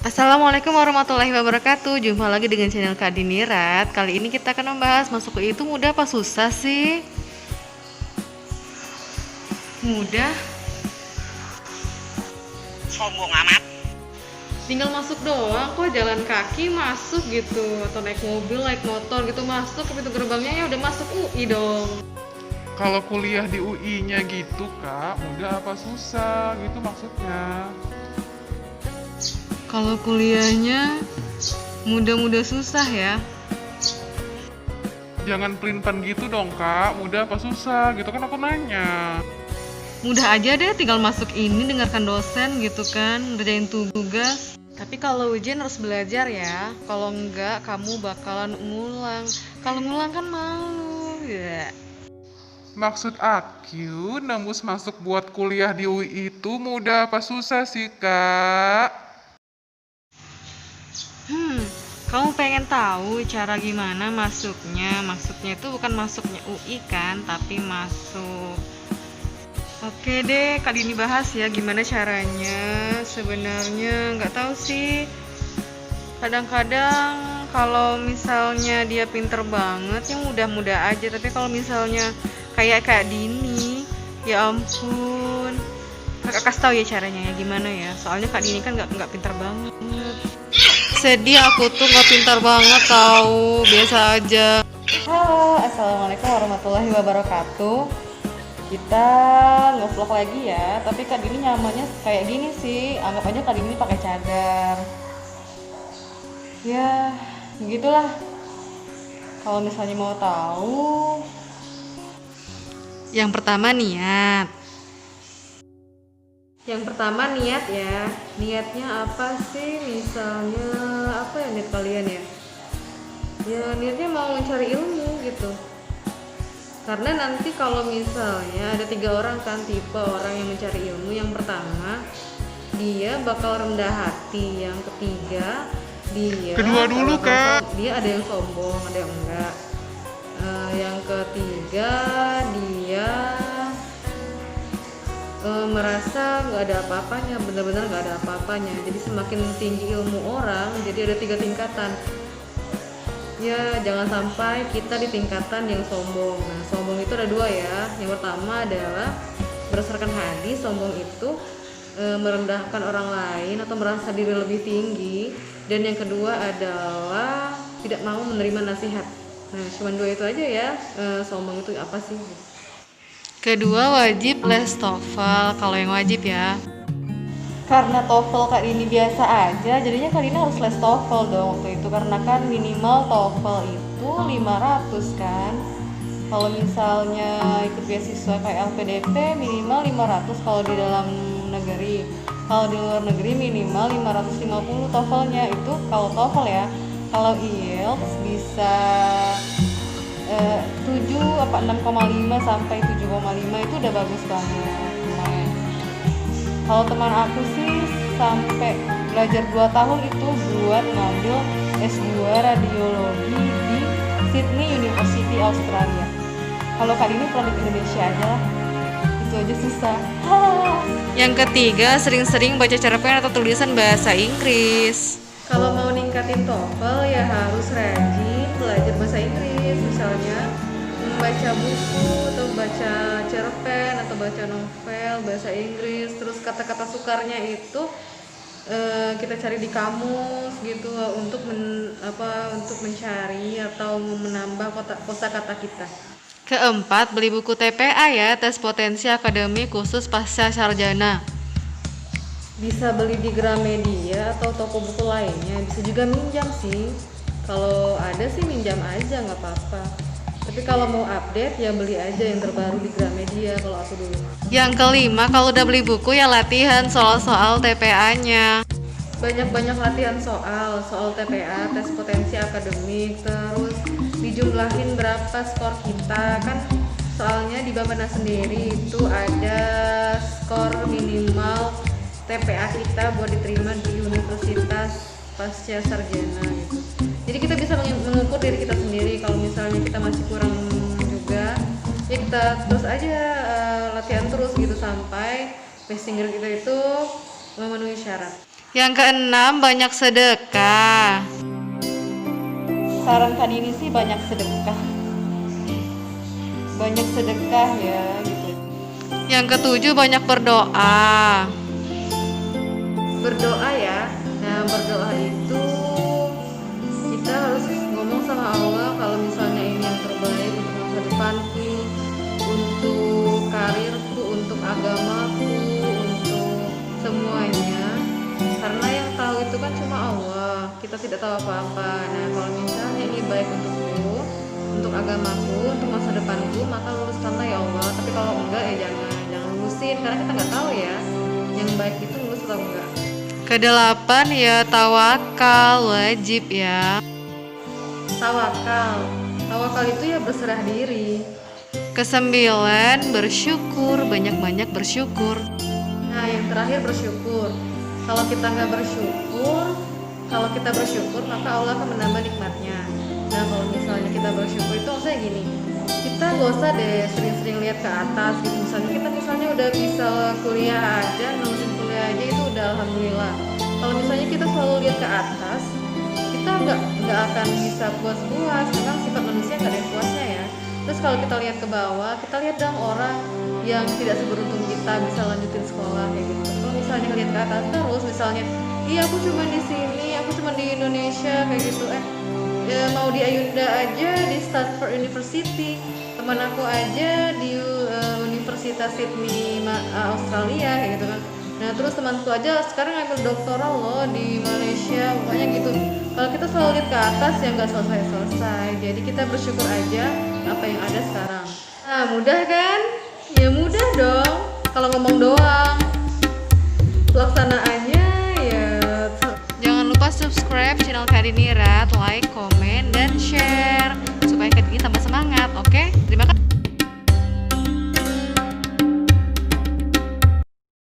Assalamualaikum warahmatullahi wabarakatuh. Jumpa lagi dengan channel Kak Dinirat. Kali ini kita akan membahas masuk UI itu mudah apa susah sih? Mudah, Sombong amat. tinggal masuk doang kok, jalan kaki masuk gitu, atau naik mobil, naik motor gitu masuk ke pintu gerbangnya, ya udah masuk UI dong. Kalau kuliah di UI-nya gitu, Kak, mudah apa susah gitu maksudnya? Kalau kuliahnya mudah-mudah susah ya. Jangan pelin-pelan gitu dong, Kak. Mudah apa susah gitu kan aku nanya. Mudah aja deh, tinggal masuk ini, dengarkan dosen gitu kan, ngerjain tugas. Tapi kalau ujian harus belajar ya. Kalau enggak, kamu bakalan ngulang. Kalau ngulang kan malu ya. Maksud aku, nembus masuk buat kuliah di UI itu mudah apa susah sih, Kak? Kamu pengen tahu cara gimana masuknya? Maksudnya itu bukan masuknya UI kan, tapi masuk. Oke deh, kali ini bahas ya gimana caranya. Sebenarnya nggak tahu sih. Kadang-kadang kalau misalnya dia pinter banget ya mudah-mudah aja. Tapi kalau misalnya kayak Kak Dini, ya ampun. Kakak kasih tahu ya caranya ya gimana ya. Soalnya Kak Dini kan nggak pinter banget. Sedih, aku tuh nggak pintar banget tahu, biasa aja. Halo, assalamualaikum warahmatullahi wabarakatuh. Kita nge-vlog lagi ya, tapi Kak Dini nyamannya kayak gini sih. Anggap aja Kak Dini pakai cadar. Ya, begitulah. Kalau misalnya mau tahu, yang pertama niat. Yang pertama niat ya. Niatnya apa sih? Misalnya apa ya niat kalian ya? Ya niatnya mau mencari ilmu gitu. Karena nanti kalau misalnya ada 3 orang kan tipe orang yang mencari ilmu. Yang pertama dia bakal rendah hati. Yang ketiga dia Kedua dulu, Kak. dia ada yang sombong, ada yang enggak. Yang ketiga dia merasa nggak ada apa-apanya, benar-benar nggak ada apa-apanya. Jadi semakin tinggi ilmu orang, jadi ada 3 tingkatan. Ya jangan sampai kita di tingkatan yang sombong. Nah sombong itu ada 2 ya. Yang pertama adalah berdasarkan hadis, sombong itu merendahkan orang lain atau merasa diri lebih tinggi. Dan yang kedua adalah tidak mau menerima nasihat. Nah cuma 2 itu aja ya. Sombong itu apa sih? Kedua wajib les TOEFL, kalau yang wajib ya. Karena TOEFL Kak Dini biasa aja, jadinya Kak Dini harus les TOEFL dong waktu itu. Karena kan minimal TOEFL itu 500 kan. Kalau misalnya ikut beasiswa kayak LPDP minimal 500 kalau di dalam negeri. Kalau di luar negeri minimal 550 TOEFL-nya, itu kalau TOEFL ya. Kalau IELTS bisa 7 apa 6,5 sampai 7,5 itu udah bagus banget, lumayan. Kalau teman aku sih sampai belajar 2 tahun itu buat ngambil S2 radiologi di Sydney University Australia. Kalau Kak ini produk Indonesia aja lah, itu aja susah. Yang ketiga, sering-sering baca cerpen atau tulisan bahasa Inggris. Kalau mau ningkatin TOEFL ya harus rajin belajar bahasa Inggris, misalnya membaca buku atau baca cerpen atau baca novel bahasa Inggris. Terus kata-kata sukarnya itu kita cari di kamus gitu untuk untuk mencari atau menambah kosakata kita. Keempat, beli buku TPA ya, tes potensi akademik khusus pasca sarjana. Bisa beli di Gramedia atau toko buku lainnya, bisa juga minjam sih. Kalau ada sih minjam aja nggak apa-apa. Tapi kalau mau update ya beli aja yang terbaru di Gramedia kalau aku dulu. Yang kelima, kalau udah beli buku ya latihan soal-soal TPA-nya. Banyak-banyak latihan soal TPA, tes potensi akademik, terus dijumlahin berapa skor kita kan. Soalnya di Bappenas sendiri itu ada skor minimal TPA kita buat diterima di universitas pasca sarjana gitu. Jadi kita bisa mengukur diri kita sendiri. Kalau misalnya kita masih kurang juga, ya kita terus aja latihan terus gitu sampai passing grade kita itu memenuhi syarat. Yang keenam, banyak sedekah. Saran Kak Dini sih banyak sedekah. Banyak sedekah ya gitu. Yang ketujuh, banyak berdoa. Berdoa ya. Nah, berdoa itu kita harus ngomong sama Allah kalau misalnya ini yang terbaik untuk masa depanku, untuk karirku, untuk agamaku, untuk semuanya. Karena yang tahu itu kan cuma Allah, kita tidak tahu apa-apa. Nah, kalau misalnya ini baik untukku, untuk agamaku, untuk masa depanku, maka luluskanlah ya Allah. Tapi kalau enggak ya jangan lulusin, karena kita nggak tahu ya yang baik itu lulus atau enggak. Kedelapan ya, tawakal wajib ya. Tawakal itu ya berserah diri. Kesembilan, bersyukur, banyak-banyak bersyukur. Nah, yang terakhir bersyukur. Kalau kita nggak bersyukur, kalau kita bersyukur maka Allah akan menambah nikmatnya. Nah, kalau misalnya kita bersyukur itu maksudnya gini, kita gak usah deh sering-sering lihat ke atas gitu. Misalnya udah bisa kuliah aja, lulusin kuliah aja itu udah alhamdulillah. Kalau misalnya kita selalu lihat ke atas, kita nggak akan bisa puas-puas, karena sifat manusia nggak ada yang puasnya ya. Terus kalau kita lihat ke bawah, kita lihat dong orang yang tidak seberuntung kita bisa lanjutin sekolah kayak gitu. Kalau misalnya ngeliat ke atas terus, misalnya, iya aku cuma di sini, aku cuma di Indonesia kayak gitu, mau di Ayunda aja di Stanford University, teman aku aja di Universitas Sydney Australia kayak gitu kan. Nah, terus temanku aja sekarang ngambil doktoral loh di Malaysia, pokoknya gitu. Kalau kita selalu lihat ke atas ya nggak selesai-selesai. Jadi kita bersyukur aja apa yang ada sekarang. Nah, mudah kan? Ya mudah dong. Kalau ngomong doang, pelaksanaannya ya. Jangan lupa subscribe channel Kak Dini Rat, like, komen, dan share supaya Kak Dini tambah semangat, oke?